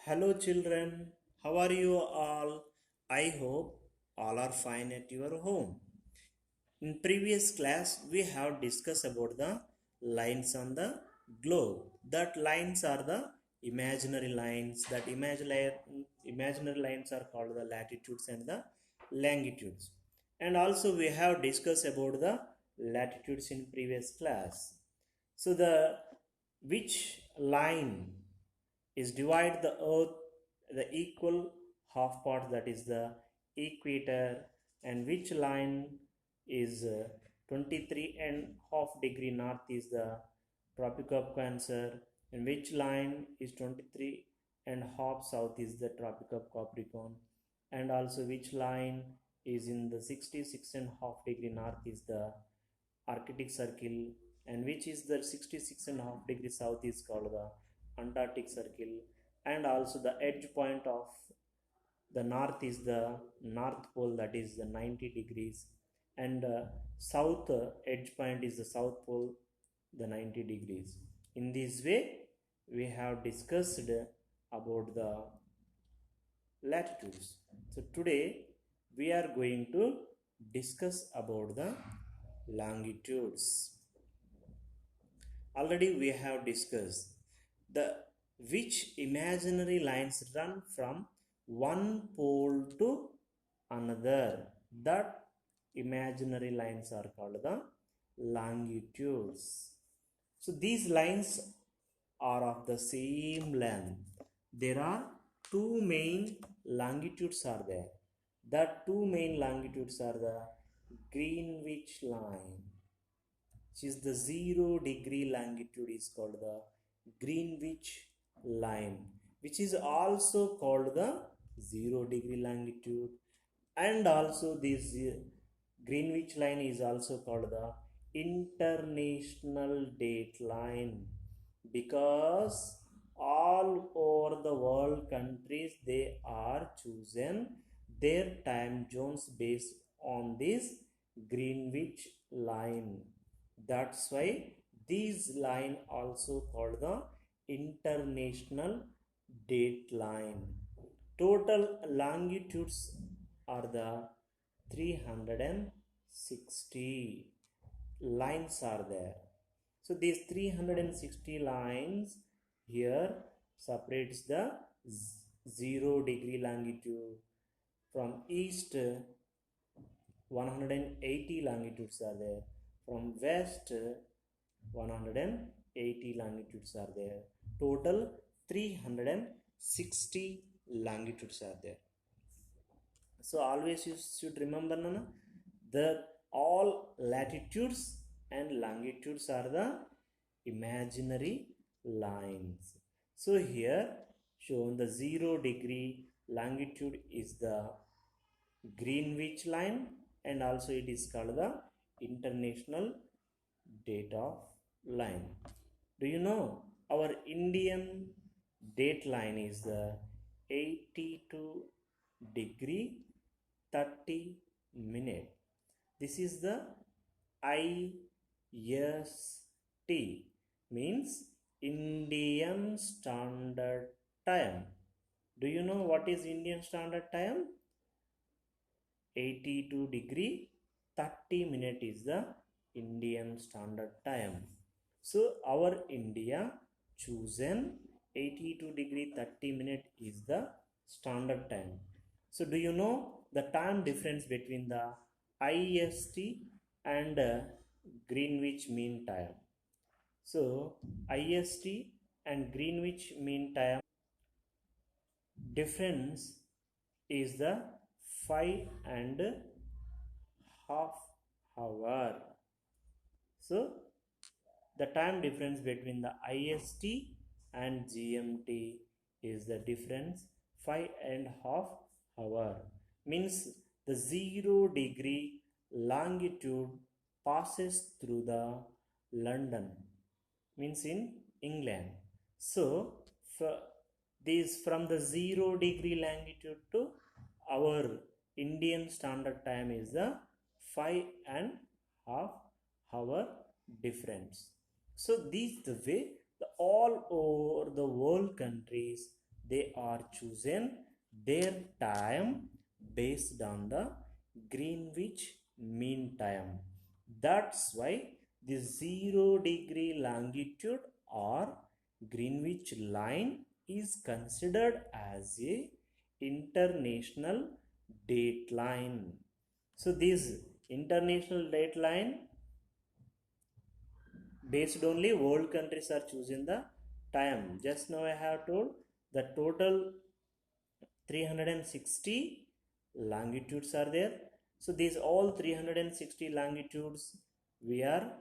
Hello, children. How are you all? I hope all are fine at your home. In previous class, we have discussed about the lines on the globe. That lines are the imaginary lines. That imaginary lines are called the latitudes and the longitudes. And also, we have discussed about the latitudes in previous class. So the which line is divide the earth the equal half part, that is the equator, and which line is 23 and half degree north is the tropic of cancer, and which line is 23 and half south is the tropic of capricorn, and also which line is in the 66 and half degree north is the arctic circle, and which is the 66 and half degree south is called the Antarctic Circle, and also the edge point of the north is the North Pole, that is the 90 degrees, and south edge point is the South Pole, the 90 degrees. In this way, we have discussed about the latitudes. So today we are going to discuss about the longitudes. Already we have discussed the which imaginary lines run from one pole to another. That imaginary lines are called the longitudes. So these lines are of the same length. There are two main longitudes are there. The two main longitudes are the Greenwich line, which is the 0 degree longitude, is called the Greenwich line, which is also called the 0 degree longitude, and also this Greenwich line is also called the international date line, because all over the world countries they are chosen their time zones based on this Greenwich line. That's why these line also called the international date line. Total longitudes are the 360 lines are there. So these 360 lines here separates the 0 degree longitude. From east 180 longitudes are there. From west 180 longitudes are there. Total 360 longitudes are there. So always you should remember, Nana, the all latitudes and longitudes are the imaginary lines. So here shown the 0 degree longitude is the Greenwich line, and also it is called the international date of line. Do you know our Indian date line is the 82 degree 30 minute. This is the IST, means Indian Standard Time. Do you know what is Indian Standard Time? 82 degree 30 minute is the Indian Standard Time. So our India chosen 82 degree 30 minute is the standard time. So do you know the time difference between the IST and Greenwich Mean Time? So IST and Greenwich Mean Time difference is the 5.5 hour. So the time difference between the IST and GMT is the difference 5.5 hour. Means the 0 degree longitude passes through the London, means in England. So this from the 0 degree longitude to our Indian Standard Time is the 5.5 hour difference. So this the way the all over the world countries they are chosen their time based on the Greenwich Mean Time. That's why the 0 degree longitude or Greenwich line is considered as a international date line. So this international date line based only world countries are choosing the time. Just now I have told the total 360 longitudes are there. So these all 360 longitudes we are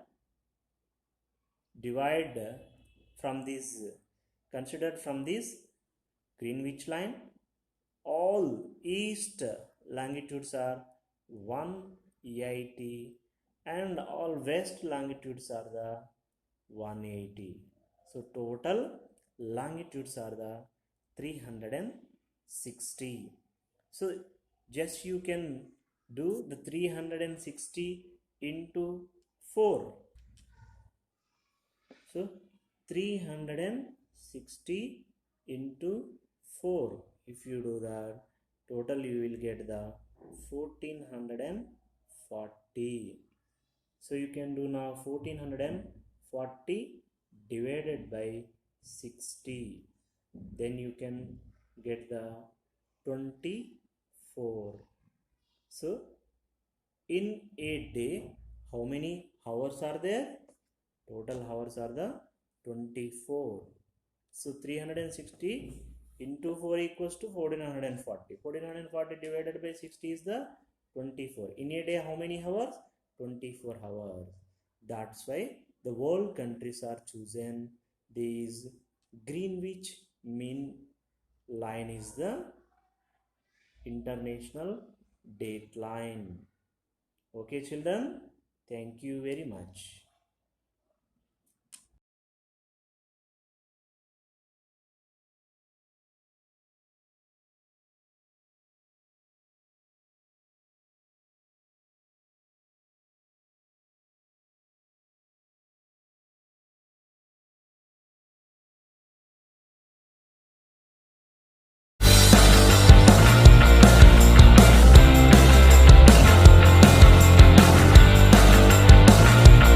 divide from this considered from this Greenwich line. All east longitudes are 180 and all west longitudes are the 180. So total longitudes are the 360. So just you can do the 360 into 4. So 360 into 4. If you do that, total you will get the 1440. So you can do now 1440 divided by 60. Then you can get the 24. So in a day, how many hours are there? Total hours are the 24. So 360 into 4 equals to 1440. 1440 divided by 60 is the 24. In a day, how many hours? 24 hours. That's why the world countries are chosen. These Greenwich Mean Line is the international date line. Okay, children. Thank you very much.